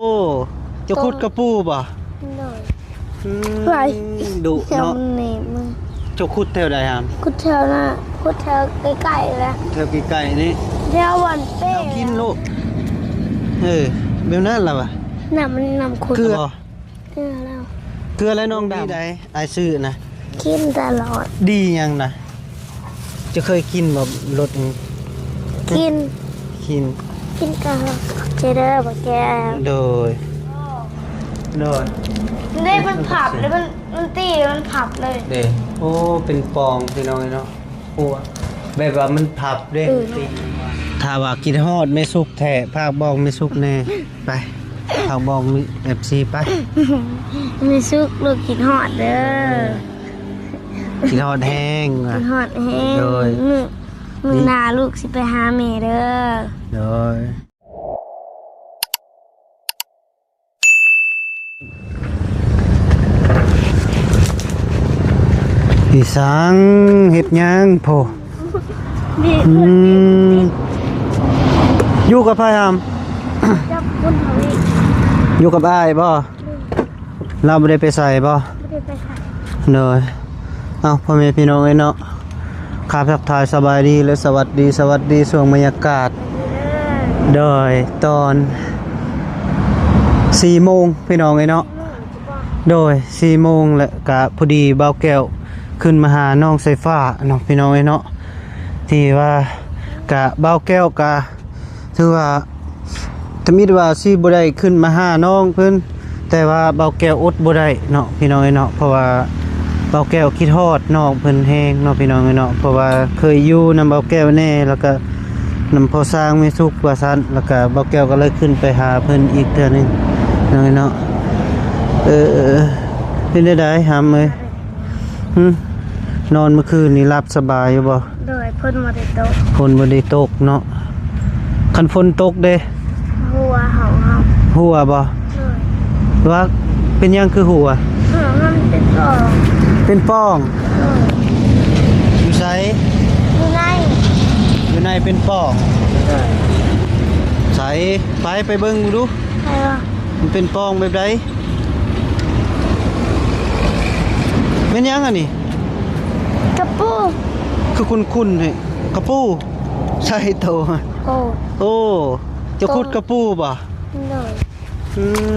โอ้จะขุดกระปูบ่เลยไรดุเนาะนี่มึงจะขุดแถวใดฮะขุดแถวน่ะขุดแถวใกล้ๆแล้วแถวไกลๆนี่แถววันเป้กินลูกเบลนั่นล่ะวะน่ะมันนำขุดเกลือแล้วเกลือแล้วน้องดำได้ไอซื้อนะกินตลอดดียังนะจะเคยกินแบบรสกินกันเจเดอร์บอกแกโดยได้มันผับแล้วมันตีมันผับเลยเด้โอ้เป็นปองพี่น้องเนาะโอ้แบบว่ามันผับเด้ตีถ้าว่ากินฮอดไม่สุกแท้ภาคบองไม่สุกแน่ไปภาคบองมีFCไปไม่สุกลูกกินฮอดเด้อกินฮอดแห้งกินฮอดแห้งโดยมึงนาลูกสิไปหาแม่เด้อโดยพี่สังเฮ็ดหยังโพอยู่กับไผหำจับคนเฮาอีกอยู่กับอ้ายบ่เราบ่ได้ไปใส่บ่บ่ได้ไปใส่เด้อเอ้าพ่อแม่พี่น้องเอ้ยเนาะข้าทักทายสบายดีและสวัสดีช่วงบรรยากาศโดยตอน4 โมงพี่น้องเอ้ยเนาะโดย4 โมงและกะพอดีบ่าวแก้วขึ้นมาหาน้องไฟฟ้าน้องพี่น้องเอ้ยเนาะที่ว่ากะบ่าวแก้วกะถือว่าถ้ามีว่าสิบ่ได้ขึ้นมาหาน้องเพิ่นแต่ว่าบ่าวแก้วอดบ่ได้เนาะพี่น้องเอ้ยเนาะเพราะว่าเบาแก้วคิดฮอดน้องเพิ่นแฮงเนาะพี่น้องเนาะเพราะว่าเคยอยู่นำเบาแก้วแน่แล้วก็นำพอสร้างไม่สุกว่าซั่นแล้วก็เบาแก้วก็เลยขึ้นไปหาเพิ่นอีกเทื่อนึงเนาะเป็นได้หำเอ้ยนอนเมื่อคืนนี่หลับสบายอยู่บ่โดยฝนบ่ได้ตกฝนบ่ได้ตกเนาะคันฝนตกเด้หัวเฮาหัวบ่ว่าเป็นหยังคือหัวมันเป็นป้องอยู่ไสอยู่ในเป็นป้องใสไปเบิ่งดูมันเป็นป้องแบบใดเป็นยังอันนี้กระปูคือคุ้นๆให้กระปูใช่โตโอ้จะขุดกระปูบ่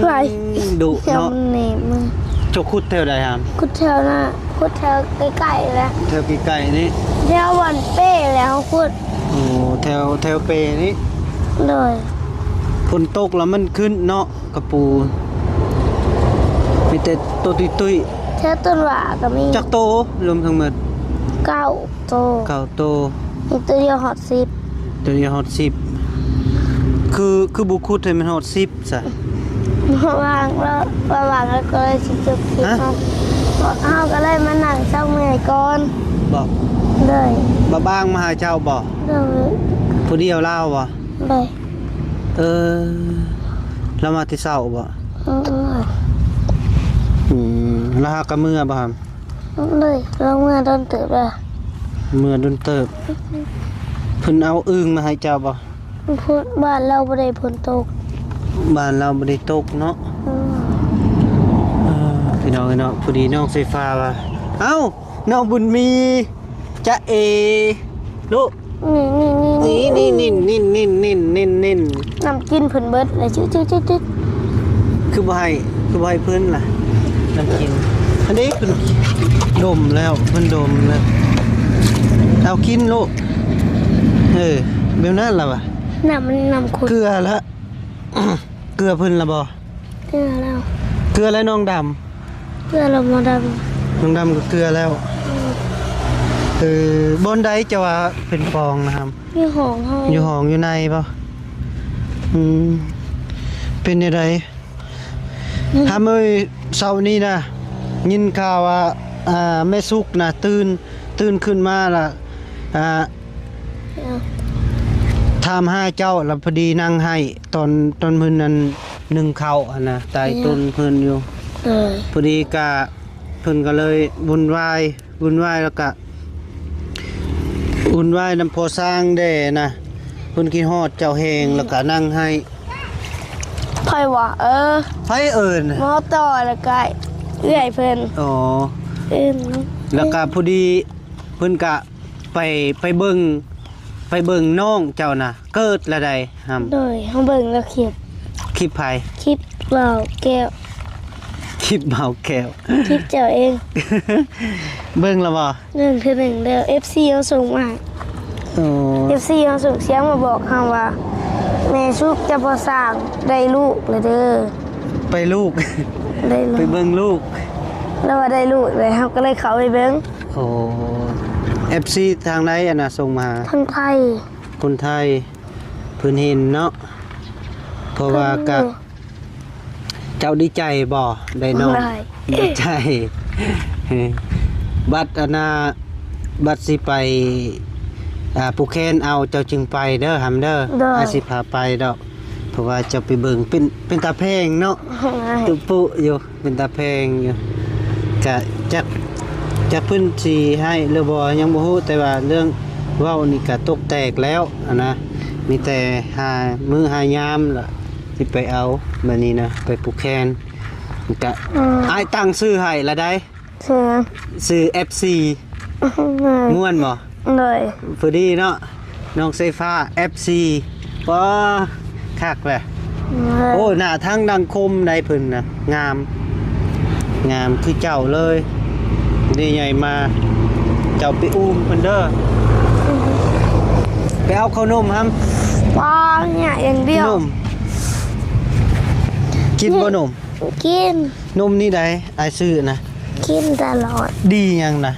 ไรดุเนาะนี่มึงจะขุดแถวใดฮะขุดแถวน่ะขุดแถวใกล้ๆแล้วแถวไกลๆนี่แถววันเป้แล้วขุดโอ้แถวเปนี่เลยฝนตกแล้วมันขึ้นเนาะกระปูมีแต่โตตุ้ยแถวต้นว่าก็มีจักโตรวมทั้งหมด9 โตมีตัวเดียวฮอด10ตัวเดียวฮอด10คือบุคุดให้มันฮอด10ซะวางแล้วก็เลยสิจบคลิปเฮาก็เลยมานั่งเศร้าเมื่อยก่อนบอกเลยบ้างมาหาเจ้าบ่เลยผู้เดียวเล่าบ่เลยแล้วมาที่เศร้าบ่แล้วหากะเมื่อบ่ครับเลยลงเมื่อโดนเติบเลยเมื่อโดนเติบเพิ่นเอาอึ่งมาให้เจ้าบ่พูดบ้านเราบ่ได้ฝนตกบ้านเราบ่ได้ตกเนาะพี่น้องเนาะพอดีน้องไฟฟ้าว่าเอ้าน้องบุญมีจะลูกนี่น้ำกินเพิ่นเบิดเลยจืดคือบ่ให้เพิ่นล่ะน้ำกินอันนี้เพิ่นดมแล้วเพิ่นดมแล้วเอากินลูกแบบนั้นล่ะว่ะน้ำขุดเกลือละเกลือเพิ่นละบ่เกลือแล้วน้องดำเกลือแล้วน้องดำก็เกลือแล้วบนใดจะว่าเป็นฟองนะครับอยู่ห้องอยู่ในป่ะเป็นยังไงทำเอ้ยเช้านี้นะยินข่าวว่าแม่สุกนะตื่นขึ้นมาละทำให้เจ้าแล้วพอดีนั่งให้ตอนพื้นนั้นนึ่งข้าวนะใต้ต้นพื้นอยู่พอดีกะพื้นก็เลยวุ่นวายแล้วก็อุ่นไหวน้ำพอสร้างได้นะเพิ่นกินฮอดเจ้าแหงแล้วก็นั่งให้ พ ค่อยว่าไผเอิ้น หมอต่อแล้วก็เอื้อยเพิ่น อ๋อ เอิ้น แล้วก็พอดีเพิ่นก็ไปเบิ่งน้องเจ้าน่ะเกิดละใดหำ โดยเฮาเบิ่งแล้วคลิป คลิปไผ คลิปเบาแก้ว คลิปเบาแก้ว คลิปเจ้าเอง เบิ่งแล้วบ่ 1 คือ 1เด้อ FC เฮาส่งมาให้ อ๋อ FC เฮาส่งเสียงมาบอกเฮาว่าแม่สุกจะบ่สร้างได้ลูกเลยเด้อ ไปลูก ได้ลู ไป ก เบิ่งลูก แล้วว่าได้ลูกเลยเฮาก็เลยเข้าไปเบิ่ง โอ้ FC ทางไหนอะน่ะส่งมา ทางไทย คนไทยเพิ่นเห็นเนาะเพราะว่าก็เจ้าดีใจบ่ได้น้อง ได้ ดีใจ บัดอนาบัดสิไปผู้แคนเอาเจ้าจึงไปเด้อหำเด้ออาสิพาไปดอกเพราะว่าจะไปเบิ่งเป็นตาแพงเนาะตุปุอยู่เป็นตาแพงอยู่ก็จักเพิ่นสิให้หรือบ่ยังบ่ฮู้แต่ว่าเรื่องเว้านี่ก็ตกแตกแล้วนะมีแต่หามื้อหายามล่ะสิไปเอาบัดนี้นะไปผูกแคนก็อ้ายตั้งชื่อให้ละได้ เสียง ชื่อ FC ม่วนบ่ เลย พอดีเนาะน้องไซฟ้า FC ว้าคักแหละโอ้หน้าทั้งดังคมได้เพิ่นน่ะงามคือเจ้าเลยนี่ใหญ่มาเจ้าไปอุ้มเพิ่นเด้อไปเอาขนมฮัม ว้าเนี่ยอย่างเดีย น ว มกินบ่นม กิน นมนี่ได้อายซื้อนะ กินตลอด ดียังนะ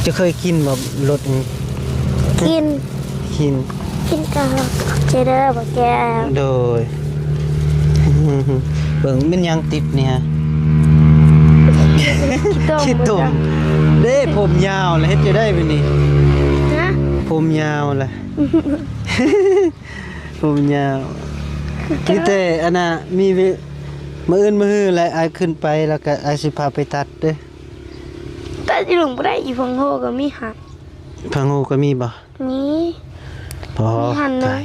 จะเคยกินแบบรส กิน กิน กินตลอดเจเดอร์บอกแก โดย เบิ่งเป็นยังติดเนี่ย คิดตุ่มเด้ผมยาวแล้วเฮ็ดจะได้เป็นนี่ นะ ผมยาวแหละ ผมยาวนี่แต่อันน่ะมีมื้ออื่นมื้อฮื้อแล้วอายขึ้นไปแล้วก็อายสิพาไปตัดเด้อ แต่ที่หลงไม่ได้อีฟังโฮก็มีหัก พังโงก็มีบ่ นี้ พอ มีหั่นนะ ตาย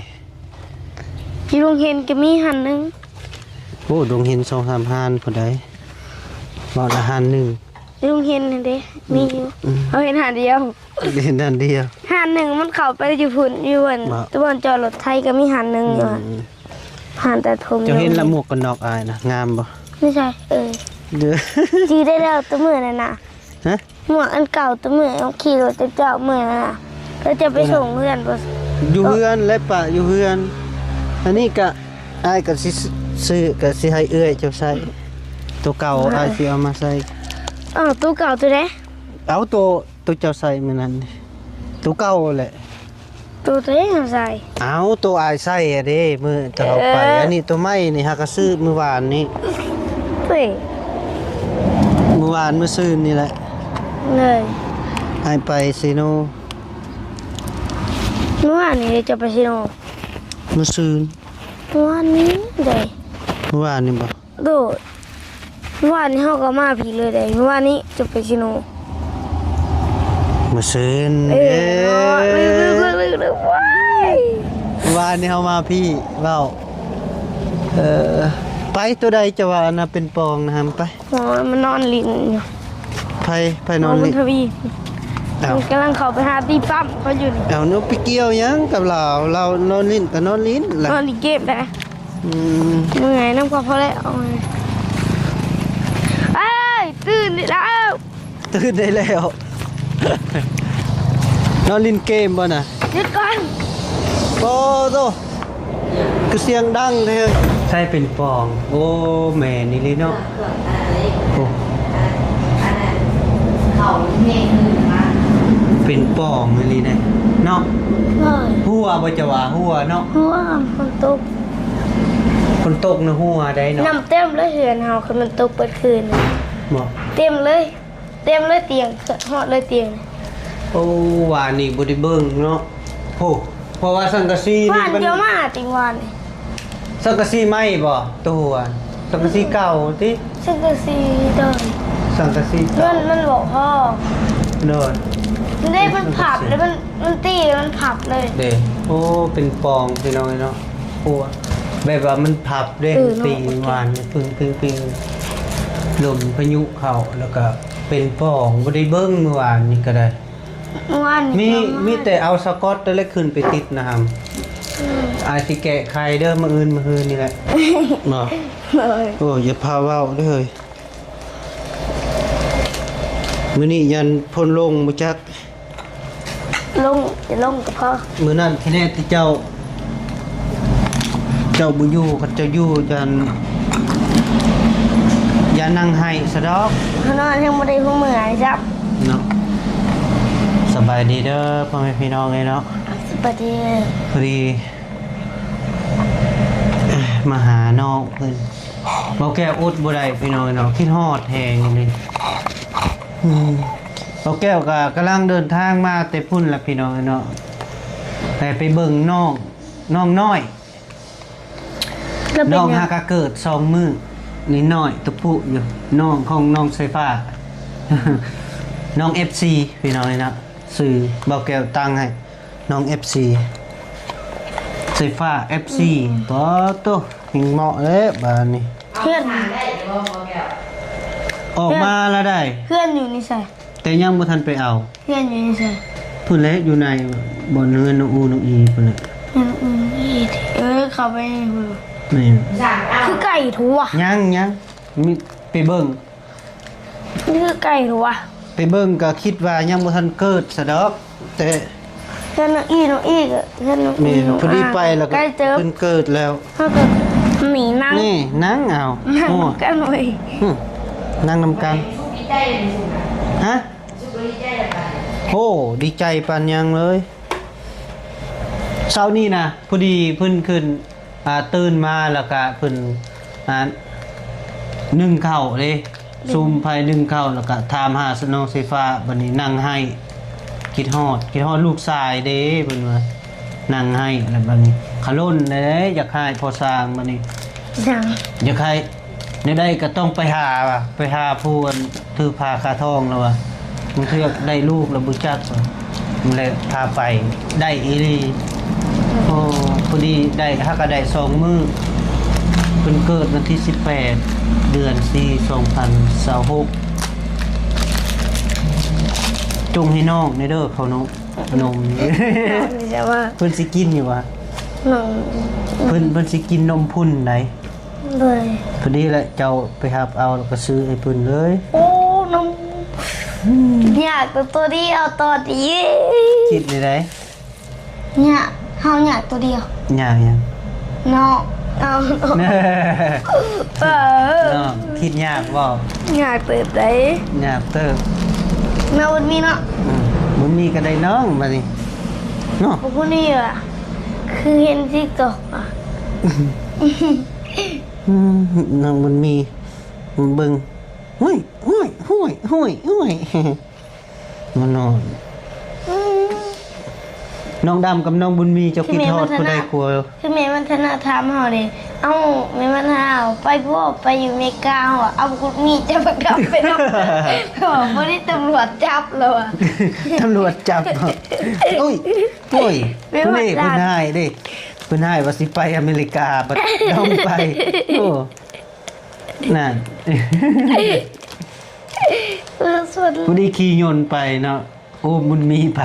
ที่ลุงเห็นก็มีหันหนึง โอ้ดงเห็น2-3หานพุ่นใดบ่ละหานหนึง ที่ลุงเห็นน่ะเด้มีอยู่เขาเห็นหันเดียว เห็นอันเดียว หันหนึ่งมันเข้าไปอยู่พุ่นอยู่บน บ่ ตัวบนจอรถไทยก็มีหันหนึ่งอยู่อะหันแต่ทม เจ้าเห็นละหมวกกันน็อกอายนะงามบ่ ไม่ใช่เด้อ จีได้แล้วตัวมือนั่นน่ะ ฮะ หมวกอันเก่าตัวมือเอาขี่รถจะเจาะมือนั่นน่ะแล้วจะไปส่งเพื่อนบ่ อยู่เฮือนและปะอยู่เฮือน อันนี้ก็อายก็สิซื้อก็สิให้เอื้อยเจ้าใส่ตัวเก่าอายสิเอามาใส่ อ้าวตัวเก่าตัวไหน เอาตัวเจ้าใส่มื้อนั้นดิตัวเก่าแหละ ตัวไหนเอาใส่ เอาตัวอายใส่อะเด้มื้อจะเอาไปอันนี้ตัวใหม่นี่หาก็ซื้อมื้อวานนี้ เฮ้ย มื้อวานมื้อซื่นนี่แหละ เลย อายไปซีโน เมื่อวานนี้จะไปซิโน มื้อซื่น เมื่อวานนี้เด้ มื้อวานนี่บ่ โดดเมื่อวานนี้เฮาก็มาผีเลยเด้เมื่อวานนี้จะไปซิโน มื้อซื่น เอ้ยเนาะลืมว้าย วานนี้เฮามาพี่เว้าไปตัวใดจะว่าน่ะเป็นปองนะครับไป หมอมันนอนลิ้นอยู่ ไปนอน มั นี่ ทวี เอา มันกำลังเข้าไปหาตีปั๊มเขาอยู่นี่ เอาเนาะไปเกี่ยวหยังกับเรานอนลิ้นก็นอนลิ้นล่ะ นอนลิเก็บได้ อืม เหนื่อยน้ำก็พอแล้วเอาไงเอ้ยตื่นได้แล้ว ตื่นได้แล้ว นอนลิ้นเกมบ่น่ะ หยุดก่อน โอ้โตคือเสียงดังเลยใช่เป็นปอง โอ้แม่นี่เลยเนาะโอ้เป็นปองนี่เลยเนาะ เฮ้ย หัวบ่จะว่าหัวเนาะ หัวมันตก คนตกนะหัวได้เนาะ น้ำเต็มเลยเหือนเฮาคือมันตกเปิดคืนน่ะ บ่ เต็มเลยเตียงหอดเลยเตียง โอ้ว่านี่บ่ได้เบิ่งเนาะโอ้เพราะว่าสังกะสี ห นี่ วาน มัน เดียวมาติงหวานนี่ สังกะสีไหม้บ่ตัวสังกะสีเก่าติ ซึ่งก็สีเดิน สังกะสี มั เก่าน มันบอกพ่อ เด้อ มันได้มันผับแล้วมันตีมันผับเลย เด้โอ้เป็นปองพี่น้องเนาะหัว แบบว่ามันพับเด้งตีหวานปึ้งลมพายุเข้าแล้วก็เป็นป่องบ่ได้เบิ่งเมื่อวานนี่ก็ได้ เมื่อวาน มีแต่เอาสกอตตัวเล็กขึ้นไปติดนะครับอาจสิแกะไข่เด้อมื้ออื่นนี่แหละเนาะ เลย โอ้อย่าพาเว้าเด้อเฮ้ยมื้อนี้ยันพ่นลงบ่จัก จะลงกับพ่อ มื้อนั้นที่แน่ที่เจ้าบ่อยู่กับเจ้าอยู่จันอย่านั่งให้ซะดอก เขานอนยังไม่ได้พูดเหมือนจับ เนาะสบายดีเด้อพ่อแม่พี่น้องเนาะ สวัสดี พอดีมาหาน้องเพิ่นเบาแก้วอุดบ่ได้พี่น้องเนาะคิดฮอดแฮงนี่เบาแก้วก็กำลังเดินทางมาแต่พุ่นล่ะพี่น้องเนาะแต่ไปเบิ่งน้องน้อย ก็เป็น น้อง ยั หางกะเกิด2มื้อนิดหน่อยตะปุอยู่น้องของน้องไฟฟ้า น้อง FC พี่น้องเนาะสื่อเบาแก้วตั้งให้น้อง FC ไฟฟ้า FC ต่อตัวหิงเหมาะเลยบ้านนี้ เพื่อน ออกมาแล้วได้ เพื่อนอยู่นี่ใส่ แต่ยังบ่ทันไปเอา เพื่อนอยู่นี่ใส่ พุ่นเล็กอยู่ในบ่อนเงินน้องอูน้องอีพุ่นน่ะ อีทีเข้าไปในหู นี่ คือไก่ถั่ว ยังมีไปเบิ่ง นี่คือไก่ถั่ว ไปเบิ่งก็คิดว่ายังบ่ทันเกิดซะดอกแต่ เพื่อนน้องอีก็เพื่อนน้อง นี่พอดีไปแล้วก็ ใกล้เจอ เพิ่นเกิดแล้ว เขาก็หนีนั่ง นี่นั่งเอา นั่ง โอ้ กันเลย นั่งนำกันฮะโอ้ดีใจปานยังเลยเช้านี้นะพอดีเพิ่นขึ้นตื่นมาแล้วก็เพิ่นนึ่งข้าวเลยซุมไผนึ่งข้าวแล้วก็ถามหาสนองไฟฟ้าบัดนี้นั่งให้คิดฮอดลูกชายเด้เพิ่นว่านั่งให้แล้วบัดนี้ขลุ่นเด้อยากให้พอสร้างบัดนี้ ดัง อยากให้ในได้ก็ต้องไปหาว่ะไปหาผู้อันถือพาคาทองแล้วว่ะมันเทือกได้ลูกแล้วบุจักว่ะมันเลยพาไปได้อีหลีโอ้พอดีได้ถ้าก็ได้2 มื้อเพิ่นเกิดวันที่18เดือน4 2026จงให้น้องในเด้อเขานม แต่ว่า เพิ่นสิกินอยู่ว่ะ น้อง เพิ่นสิกินนมพุ่นไหน เลย พอดีแหละเจ้าไปหับเอาแล้วก็ซื้อไอ้ปืนเลย โอ้น้องอยากตัวเดียวตัวเดียว คิดได้ได เนี่ยเฮาอยากตัวเดียว อยากยัง น้องเอา เน้อ เออ เนาะคิดยากบ่ อยากเติบได้ ยากเติบ แม่วันมีเนาะ บ่มีก็ได้น้องบัดนี้เนาะ พวกนี้อ่ะคือเห็นทิกตอกอ่ะ น้องมันมีมันเบิ่งห้ยมันนอนน้องดำกับน้องบุญมีเจ้าคิดทอดผู้ใดกลัว คือแม่มันธนาถามเฮาดิเอ้าแม่มันถามไปพวกไปอยู่อเมริกาอ่ะเอากุดมีดจะมากลับไปนำเขาบอกบ่ได้ตำรวจจับแล้วอ่ะ ตำรวจจับโอ้ยเพิ่นนี่เพิ่นให้เด้เพิ่นให้ว่าสิไปอเมริกาบัดน้องไปโอ้นั่น ส่วน พอดีขี่ยนต์ไปเนาะโอ้บุญมีไป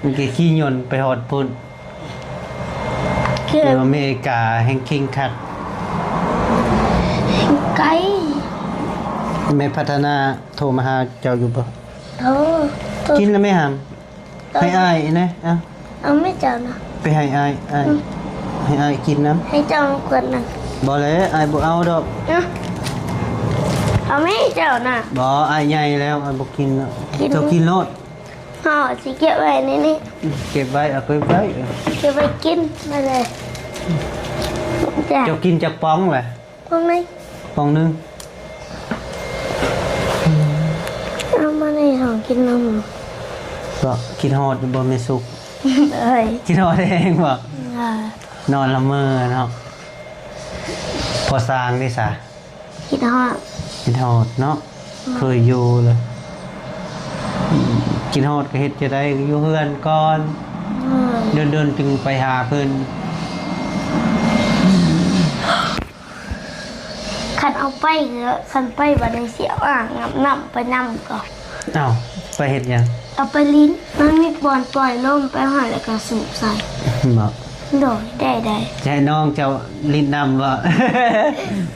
มันก็ขี่ยนต์ไปฮอดพุ่น คือ ไปอเมริกาแห่งคิงคัด ไก่ แม่พัฒนาโทรมาหาเจ้าอยู่บ่ โอ้ตัว กินแล้วไหม่หามให้อ้ายนะอ่ะ เอาไม่เจ้านะ ไปให้อ้ายให้อ้ายกินน้ ให้เจ้ากวนนะ ำบ่เลยอ้ายบ่เอาดอก นะเอาไม่เจ้านะ บ่อ้ายใหญ่แล้วอ้ายบ่กินแล้ว กิน เจ้ากินโลด ห่อสิเก็บไว้ในนี้ เก็บไว้เอาเก็บไว้ เก็บไว้กินมาเลยจ้ะ เจ้ากินจากป้องแหละ พวกนี้ ป้องหนึง เอามาในของกินนม บ่กินฮอดบ่แม่สุก เอ้ย กินฮอดเองบ่ อ่าน อนละเมอเนาะพอสร้างนี่ซะ คิดห่อ กินฮอดเนาะเคยอยู่เลยกินฮอดก็เฮ็ดจะได้อยู่เฮือนก่อน เดินจึงไปหาเพิ่น คันเอาไปเถอะคันไปบัดนี้เสียวอ่างน้ำไปน้ำก่อน อ้าวไปเฮ็ดหยัง เอาไปลิ้นมันมีบอลปล่อยลมไปหาแล้วก็สูบใส่ บอก โดยได้ จะให้น้องเจ้าลิ้นนำบ่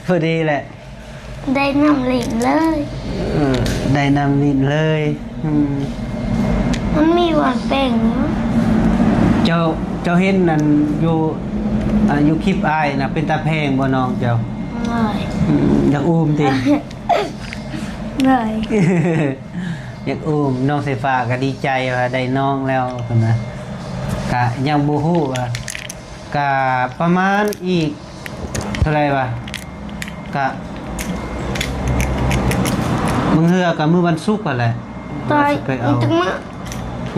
พอดีแหละ ได้น้ำลิ้นเลย ได้นำลิ้นเลยมันมีบอลแป้งเนาะ เจ้าเห็นนั่นอยู่คลิปอ้ายนะเป็นตาแพงบ่น้องเจ้า เลย อยากอุ้มติ เลย อยากอุ้มน้องไฟฟ้าก็ดีใจว่าได้น้องแล้วพุ่นนะกะยังบ่ฮู้ว่ากะประมาณอีกเท่าไหร่วะกะมึงเฮือกับมื้อวันศุกร์นั่นแหละ ตาย ว่าสิไปเอา จังมื้อ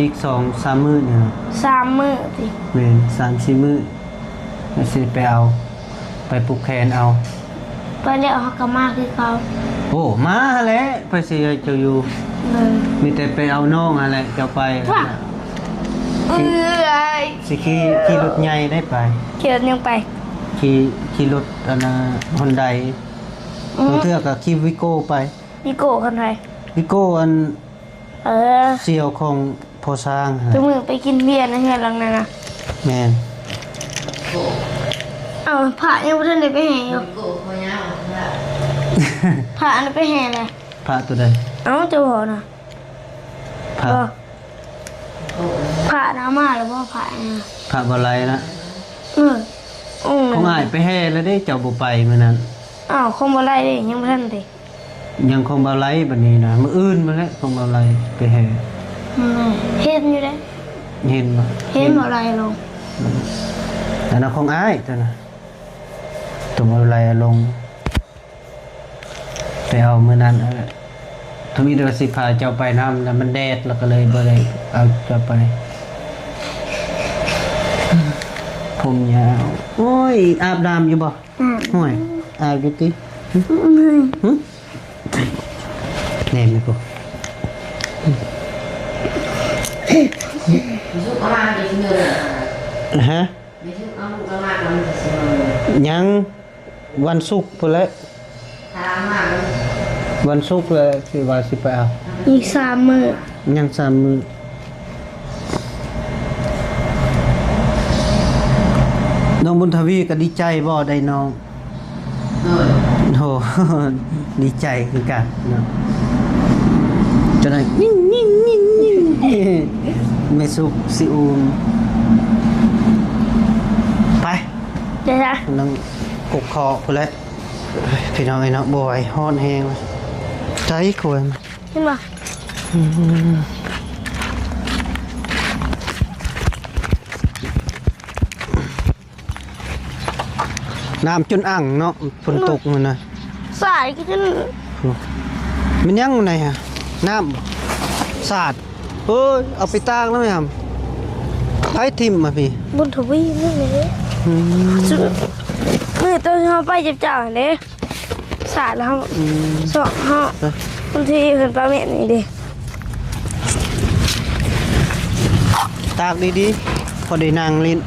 อีก 2-3 มื้อนี่นะ 3 มื้อสิ แม่น3-4 มื้อแล้วสิไปเอาไปปลูกแขนเอา ไปแล้วเฮาก็มาคือเขา โอ้มาแล้วไปสิให้เจ้าอยู่ เลย มีแต่ไปเอาน้องอะไรเจ้าไป ว่าเอ้ย สิขี่รถใหญ่ได้ไป เขียนยังไป ขี่รถอันน่ะฮอนไดบางเทื่อก็ขี่วิโก้ไป พี่โก้คนไทย วิโก้อัน เออ เสี่ยวของพอสร้าง ทุกมื้อไปกินเบียร์ในเฮือนหลังนั้นน่ะ แม่น เอาพระยังบ่ทันได้ไปแห่อยู่พระอันนั้นไปแห่เลย พระตัวใด เอ้าเจ้าบ่น่ะ พระ บ่พระน้ำมาแล้วบ่พระน่ะ พระบ่ไหลนะ เออองค์ คง นั้น อ้ายไปแห่แล้วได้เจ้าบ่ไปมื้อนั้น อ้าวคงบ่ไล่เด้ยังบ่ทันได้ ยังคงบ่ไหลบัดนี้นะมื้ออื่นมาแล้วคงบ่ไหลไปแห่ เห็นอยู่เด้ เห็นบ่ เห็นบ่ไล่ลง แต่น่ะคงอ้ายตัวน่ะตัวบ่ไหลลงไปเอามื้อนั้นทวีเดอสิพาเจ้าไปนำแล้วมันแดดแล้วก็เลยบ่ได้เอาเจ้าไป ผมยาวโอ้ยอาบน้ำอยู่บ่ห่วยอาบอยู่ติหึแน่มีบ่ Ví dụ có làm thì người ฮะ ví dụ có một cái mạng mình sẽ ยังวันศุกร์พุ่นแหละ thả mạng วันศุกร์เลยสิว่าสิไปเอา อีก3 มื้อ ยัง3 มื้อน้องบุญทวีก็ดีใจบ่ได้น้อง rồi โห ดีใจคือกันเนาะจนได้นิ่งไม่สุกสิอูมไป เดี๋ยวนะ นั่งกกคอพุ่นแหละพี่น้องไอ้เนาะบ่ไหวฮ้อนแฮงเลยใจขวน เห็นบ่ น้ำจนอ่างเนาะฝนตกมันนะ สายก็จน มันยังอยู่ไหนฮะน้ำสาดเอ้ยเอาไปตากแล้วไหมครับไอ้ทิมมาพี่ บุญทวีนี่แหละ อืม มื้อตอนเฮาไปจับจ่าเด้สาดแล้วเฮาสอกเฮาบางทีเพิ่นปลาแม่นี่เด้ ตากดีๆพอได้นางลิ้น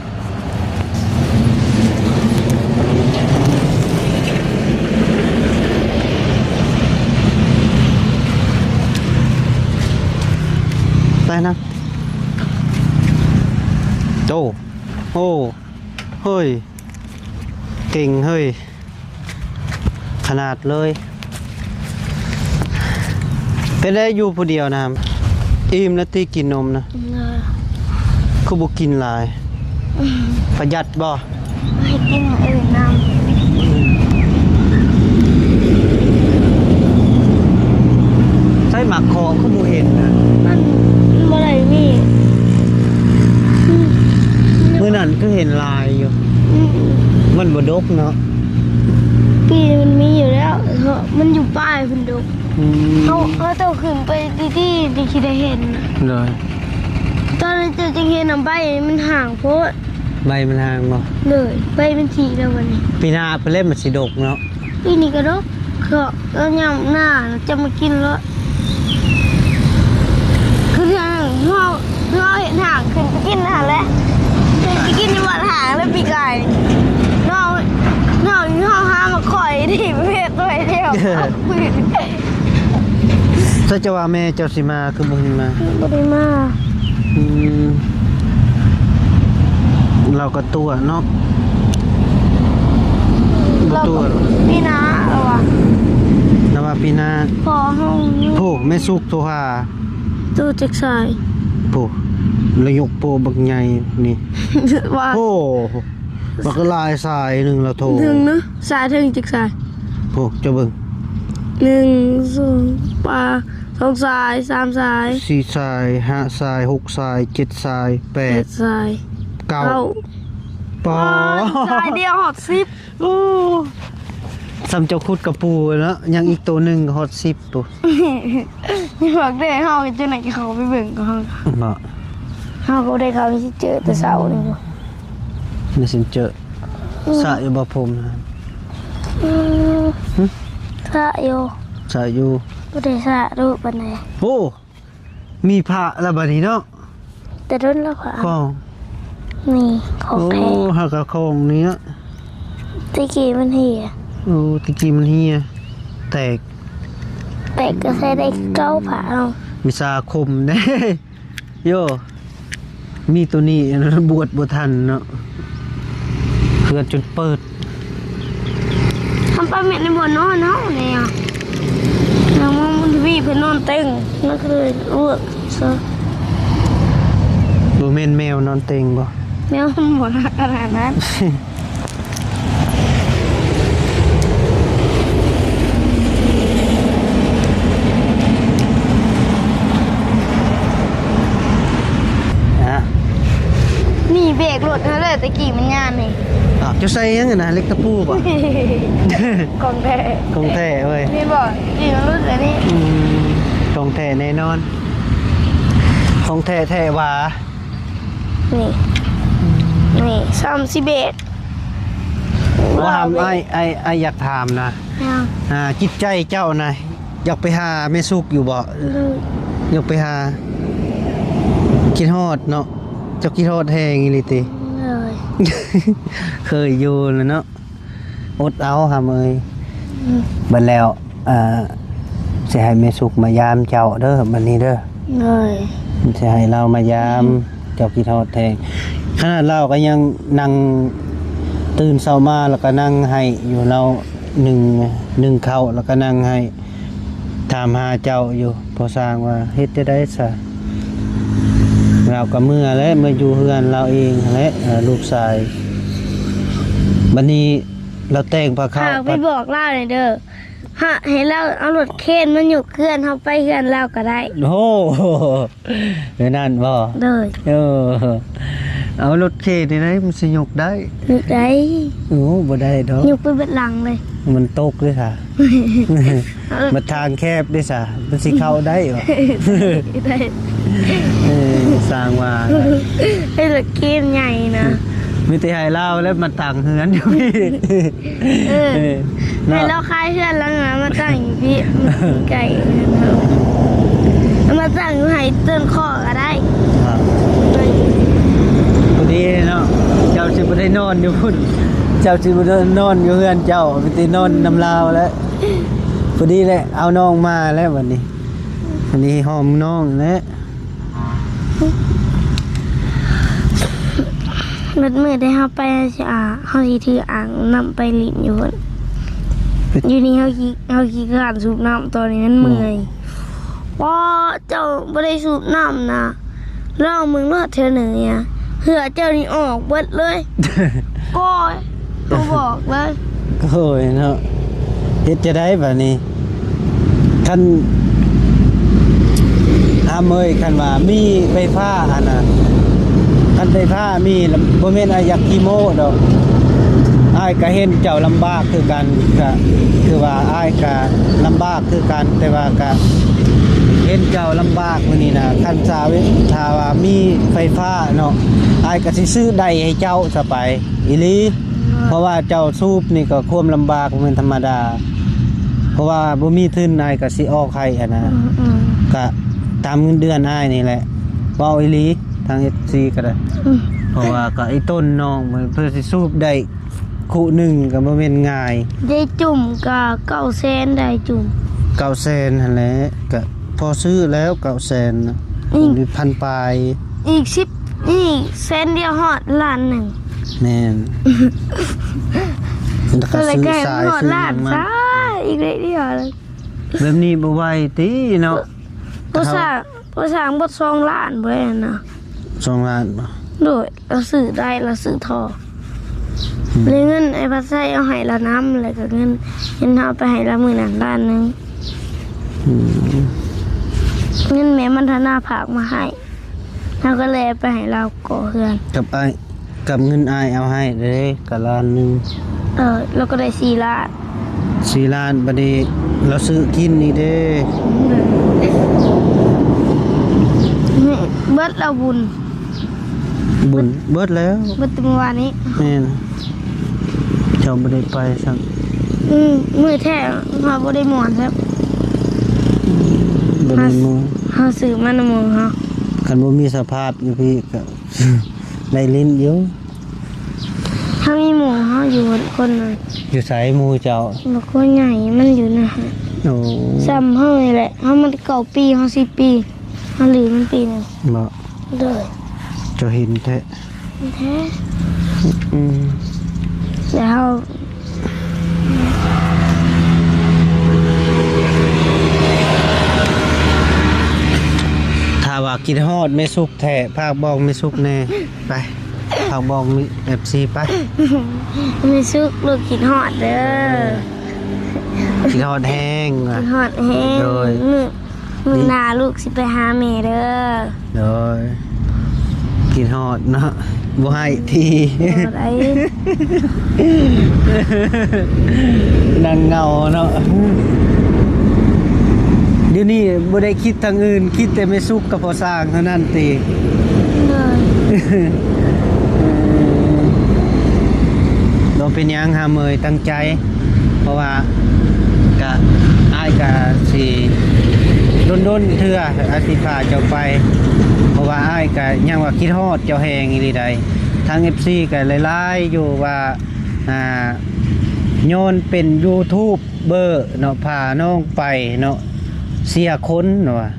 ไปนะโตโอ้เฮ้ยเก่งเฮ้ยขนาดเลยเป็นได้อยู่ผู้เดียวนะอิ่มแล้วตีกินนมนะคือบุกินหลาย ประหยัดบ่ ให้กินอื่นนำ ใช่หมักคอคือบูเห็นนะ มันบ่ได้มี เมื่อนั้นก็เห็นลายอยู่ มันบดกเนาะ ปีมันมีอยู่แล้วเถอะมันอยู่ป้ายเพิ่นดู อืม เขาต้องขึ้นไปที่ที่คิดได้เห็นน่ะ เลย ตอนนั้นจะเห็นน้ำใบมันห่างโพด ใบมันห่างบ่ เลยใบมันสีแล้ววันนี้ ปีหน้าไปเล่นมันสิดกเนาะ ปีนี้ก็ดกก็แล้วยามหน้าจะมากินแล้วคือทางเราเห็นห่างขึ้นไปกินอาหารแล้วขึ้นไปกินในวันห่างแล้วปีกายเราอยู่ห้องห้ามาคอยที่ประเภทด้วย ถ้าจะว่าแม่เจ้าสิมาคือบ่เห็นมา บ่ได้มา อืมเราก็ตัวเนาะบ่ เรา ตัว ก็พี่น้าเอาว่ะ นะว่าปีหน้า พอห้อง โอ้แม่สุกโทรหา ตู้จักสาย โอ้ระยกโปบักใหญ่นี่ ว่า โอ้บักลายสายหนึงเราโทร ถึงเนาะสายถึงจักสาย โอ้เจ้าเบิ่ง 1 2ปลา2สาย3สาย 4สาย5สาย6สาย7สาย8 8สาย 9ปอ สายเดียวฮอด10 โอ้สำเจ้าคุดกับปูแล้วยังอีกตัวหนึงฮอต10ตัว นี่บอกได้เฮาจะไหนเขาไปเบิ่งกับเฮา เนาะ เฮาก็ได้เขาสิเจอแต่เช้านี่บ่ นี่สิเจอสะอยู่บ่ผมนะ สะอยู่ สะอยู่ บ่ได้สะดูปานใด โอ้มีพระแล้วบัดนี้เนาะ แต่โดนแล้วค่ะ ของ นี่ของ โอ้ แท้ หากะของเนี้ย ตะกี้มันเหี่ย โอ้ตะกี้มันเฮียแตก แต่ก็ใช้ได้เก้าผาเอา วิชาคมเด้ โยมีตัวนี้บวชบ่ทันเนาะเพื่อนจนเปิด ทำปลาเม็ดในบ่อนอนเนาะเนี่ยน้องมันวีเพิ่นนอนเต็งนั่นคือลวกซะ บ่แม่นแมวนอนเต็งบ่ แมวมันบ่รักขนาดนั้น ฮะ นี่เบรกรถนั่นแหละตะกี้มันยานนี่ อ้าวจะใส่ยังไงนะเล็กตะปูบ่ ของแท้ ของแท้เว้ย นี่บ่นี่มันรู้สึกนี่ ของแท้แน่นอนของแท้แท้หว่า นี่นี่31 ว่าทำไอ้อยากถามนะ ยัง จิตใจเจ้านะอยากไปหาแม่สุกอยู่บ่อยากไปหาคิดฮอดเนาะเจ้าคิดฮอดแฮงอีหลีติ เลย เคยอยู่แล้วเนาะอดเอาหาเอ้ยบัดแล้วสิให้แม่สุกมายามเจ้าเด้อบัดนี้เด้อ เลย สิให้เรามายามเจ้าคิดฮอดแท้ขนาดเราก็ยังนั่งตื่นเช้ามาแล้วก็นั่งให้อยู่เราหนึ่งข้าวแล้วก็นั่งให้ถามหาเจ้าอยู่พอสร้างว่าเฮ็ดจะได้ซะเราก็เมื่อและเมื่ออยู่เฮือนเราเองและลูกชายบัดนี้เราแต่งผ้าขาว ฝากไปบอกเล่าหน่อยเด้อฮะให้เราเอารถเคนมันอยู่เคลื่อนเขาไปเคลื่อนเราก็ได้ โอ้โหเป็นนั่นบ่ เลย เออเอารถเข็นนี่นะมันสิยกได้ นึกได้ โอ้บ่ได้ดอก ยกไปเบ็ดหลังเลย มันตกด้วยค่ะ มันทางแคบด้วยซะมันสิเข้าได้บ่ ได้ สร้างว่า ให้รถเคนใหญ่นะ มีแต่ให้เล่าแล้วมันต่างเฮือนอยู่พี่ เออ เออ ให้ เนาะ เราคลายเคลื่อนแล้วนะมาตั้งอยู่พี่มันไก่นะครับมาตั้งอยู่ให้ต้นข้อก็ได้ ครับ พอดีเนาะเจ้าสิบ่ได้นอนอยู่พุ่นเจ้าสิบ่ได้นอนอยู่เฮือนเจ้าไปตินอนน้ำลาวแล้วพอดีแหละเอาน้องมาแล้ววันนี้หอมน้องแล้ว มืดได้เขาไปสิเขาสิถืออ่างน้ำไปลิ้นอยู่พุ่นอยู่นี่เขาขี้ขานสูบน้ำตอนนี้มันเมื่อยว้าเจ้าไม่ได้สูบน้ำนะลองมึงรอดเธอหนึ่งเนี่ยเหือเจ้านี่ออกเบิดเลยก้อยต้องบอกเลย โอ้ยเนาะเฮ็ดจะได้บัดนี้คันเอ้ยคันว่ามีไฟฟ้าหั่นน่ะคันไฟฟ้ามีแล้วบ่แม่นอยากขี้โม้ดอกอ้ายก็เห็นเจ้าลำบากคือกันก็คือว่าอ้ายก็ลำบากคือกันแต่ว่าก็เห็นเจ้าลำบากมื้อนี้นะคันถ้าว่ามีไฟฟ้าเนาะอ้ายก็สิซื้อใดให้เจ้าซะไปอีหลีเพราะว่าเจ้าสูบนี่ก็ความลำบากบ่แม่นธรรมดาเพราะว่าบ่มีทุนอ้ายก็สิออกให้อะนะก็ตามเงินเดือนอ้ายนี่แหละเว้าอีหลีทาง FC ก็ได้เพราะว่าก็ไอ้ต้นน้องมันเพื่อสิสูบได้ คู่หนึ่งก็บ่แม่นง่าย ได้จุ่มก็900,000ได้จุ่ม 900,000หั่นแหละก็พอซื้อแล้ว900,000นะ อืม มีพันปลาย อีก10อีกเส้นเดียวฮอดล้านหนึ่ง แม่น ก็เลย ซื้อ แก่ สาย ฮอด ซื้อ ล้าน มา ซะอีกเลยเดียวเลย แบบนี้บ่ไหวติเนาะ ผู้สร้างบ่2ล้านบ่ได้นะ 2ล้านบ่ โดยเราซื้อได้เราซื้อทอเลยเงินไอ้พัดไส้เอาให้ละน้ำแล้วก็เงินเอาไปให้ละมื้อนั้นล้านหนึง อืม เงินแม่มันธนาผากมาให้เราก็เลยเอาไปให้เราก่อเฮือน กับเงินอายเอาให้เด้ก็ล้านหนึง เราก็ได้4ล้าน 4ล้านบัดนี้เราซื้อกินนี่เด้ นี่เบิดเราบุญ บุญเบิดแล้ว เบิดเมื่อวานนี้ แม่นเจ้าบ่ได้ไปซัก มือแท้เฮาบ่ได้หมอนครับ บ่ได้หมู่ เฮาซื้อมานำมือเฮา คันบ่มีสภาพอยู่พี่ก็ ได้ลิ้นอยู่ ถ้ามีหมูเฮาอยู่คนนึง อยู่ไสหมู่เจ้า บ่ก็ใหญ่มันอยู่นะฮะ โอ้ ซ้ำเฮานี่แหละเฮามัน9ปีเฮา10ปีเฮาหรือมันปีหนึง บ่ เด้อ เจ้าเห็นแท้ แท้ อืม แล้ว ถ้าว่ากินฮอดไม่สุกแท้ภาคบอกไม่สุกแน่ไปภาคบอกมี FC ไป มีซุกลูกกินฮอดเด้อ กินฮอดแห้งว่ะ กินฮอดแฮง โดย มื้อหน้าลูกสิไปหาแม่เด้อ โดยกินฮอดเนาะบ่ให้ที บ่ได้ นั่งเหงาเนาะเดี๋ยวนี้บ่ได้คิดทางอื่นคิดแต่ไม่สุกกับพอสร้างเท่านั้นติ เลย เราเป็นหยังหาเมยตั้งใจ เพราะว่าก็อ้ายก็สิดนๆเทื่ออาสิพาเจ้าไป เพราะว่าอ้ายก็ยังว่าคิดฮอดเจ้าแฮงอีหลีใดทาง FC ก็หลายๆอยู่ว่าโยนเป็น YouTube เบอร์เนาะพาน้องไปเนาะเสียคนเนาะว่า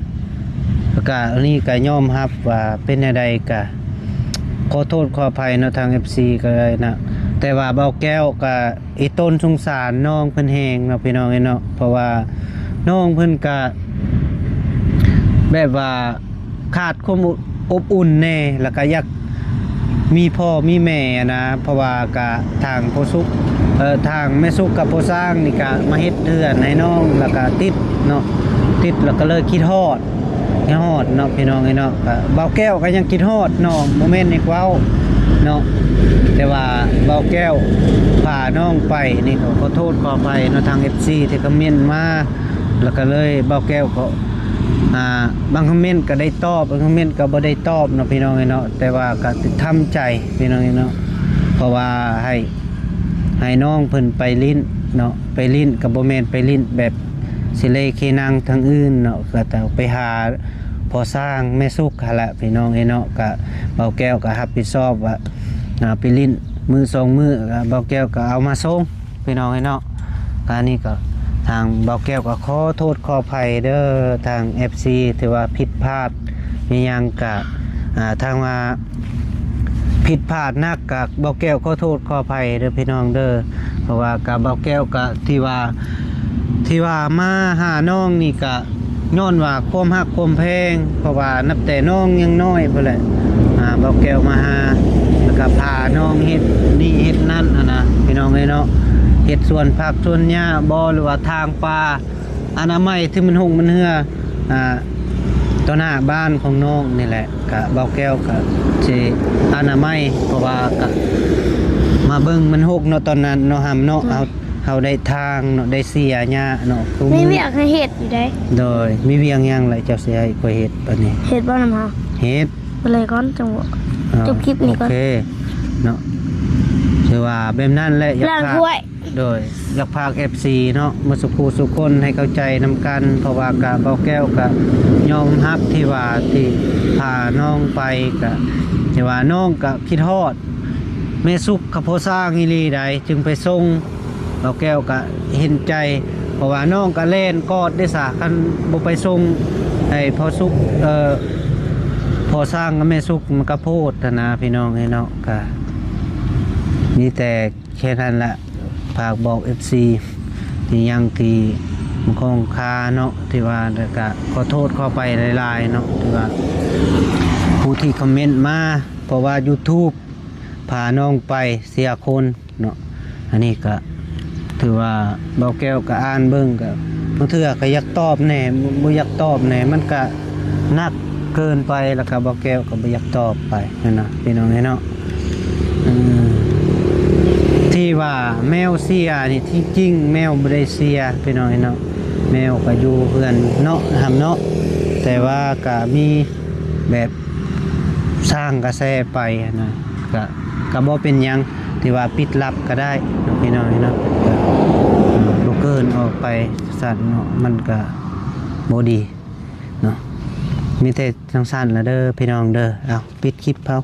แล้วก็อันนี้ก็ยอมรับว่าเป็นจังไดก็ขอโทษขออภัยเนาะทาง FC ก็เลยนะแต่ว่าเบาแก้วก็อีต้นสงสารน้องเพิ่นแฮงเนาะพี่น้องเนาะเพราะว่าน้องเพิ่นก็แบบว่าขาดความอบอุ่นแน่แล้วก็อยากมีพ่อมีแม่อะนะเพราะว่าก็ทางพ่อสุขทางแม่สุขกับพ่อสร้างนี่ก็มาเฮ็ดเทือนให้น้องแล้วก็ติดเนาะติดแล้วก็เลยคิดฮอดเนาะพี่น้องเนาะก็เบาแก้วก็ยังคิดฮอดน้องบ่แม่นอีกเว้าเนาะแต่ว่าเบาแก้วพาน้องไปนี่ก็ขอโทษขออภัยเนาะทาง FC ที่คอมเมนต์มาแล้วก็เลยเบาแก้วก็บางคอมเมนต์ก็ได้ตอบบางคอมเมนต์ก็บ่ได้ตอบเนาะพี่น้องเนาะแต่ว่าก็ทำใจพี่น้องเนาะเพราะว่าให้น้องเพิ่นไปลิ้นเนาะไปลิ้นก็บ่แม่นไปลิ้นแบบสิเลเคนังทางอื่นเนาะก็ต้องไปหาพอสร้างแม่สุกหั่นละพี่น้องเนาะก็เบาแก้วก็รับผิดชอบว่าไปลิ้นมือ2มือก็เบาแก้วก็เอามาส่งพี่น้องเนาะการนี้ก็ทางเบาแก้วก็ขอโทษขออภัยเด้อทาง FC ถือว่าผิดพลาดมีหยังก็ทางว่าผิดพลาดนักกับเบาแก้วขอโทษขออภัยเด้อพี่น้องเด้อเพราะว่ากับเบาแก้วก็ที่ว่ามาหาน้องนี่ก็ย้อนว่าความฮักความแพงเพราะว่านับแต่น้องยังน้อยพุ่นแหละเบาแก้วมาหาแล้วก็พาน้องเฮ็ดนี่เฮ็ดนั่นนะพี่น้องเอ้ยเนาะเฮ็ดสวนผักสวนหญ้าบ่หรือว่าทางป่าอนามัยที่มันหงมันเหือต่อหน้าบ้านของน้องนี่แหละก็เบาแก้วก็สิอนามัยเพราะว่าก็มาเบิ่งมันหกเนาะตอนนั้นเนาะหำเนาะเฮาได้ทางเนาะได้เสียหญ้าเนาะ ไม่อยากให้เฮ็ดอยู่ได้ โดยมีเวียงหยังไรเจ้าสิให้ข่อยเฮ็ดบัดนี้ เฮ็ดบ่นำเฮา เฮ็ด ไปเลยก่อนจังหวะ จบคลิปนี้ก่อน โอเคเนาะถือว่าแบบนั้นแหละอยาก ล้าง พา ถ้วย โดยอยากพาก FC เนาะมาสุขูสุคนให้เข้าใจนำกันเพราะว่ากะเบาแก้วกะยอมรับที่ว่าที่พาน้องไปกะที่ว่าน้องกะคิดฮอด แม่สุกกับพ่อสร้างอีหลีใดจึงไปส่งเราแก้วก็เห็นใจเพราะว่าน้องก็เล่นกอดได้ซะคันบ่ไปส่งไอ้พ่อสุกพ่อสร้างกับแม่สุกมันก็โพดนะพี่น้องไอ้เนาะก็มีแต่แค่นั้นแหละฝากบอก FC ที่ยังที่มันคงคาเนาะที่ว่าก็ขอโทษเข้าไปหลายๆเนาะที่ว่าผู้ที่คอมเมนต์มาเพราะว่า YouTube พาน้องไปเสียคนเนาะอันนี้ก็ถือว่าเบาแก้วก็อ่านเบิ่งก็บางเทื่อก็อยากตอบแหน่บ่อยากตอบแหน่มันก็หนักเกินไปแล้วก็เบาแก้วก็บ่อยากตอบไปนั่นน่ะพี่น้องเนาะที่ว่าแมวเสียนี่ที่จริงแมวบ่ได้เสียพี่น้องเนาะแมวก็อยู่เพื่อนเนาะทำเนาะแต่ว่าก็มีแบบสร้างกระแสไปนะก็บ่เป็นหยังที่ว่าปิดลับก็ได้พี่น้องเนาะก็บ่เกินออกไปสั่นเนาะมันก็บ่ดีเนาะมีแต่จังซั่นละเด้อพี่น้องเด้อเอาปิดคลิปเฮา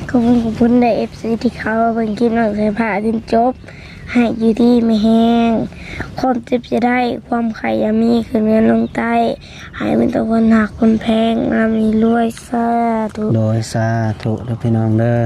ขอบคุณใน FC ที่เขาเบิ่งคลิปน้องสายฟ้าจนจบให้อยู่ที่ไม่แห้งความเจ็บจะได้ความไข่ยามีขึ้นเงินลงใต้หายเป็นตัวคนหักคนแพงรำนี้รวยสาธุ โดยสาธุเด้อพี่น้องเด้อ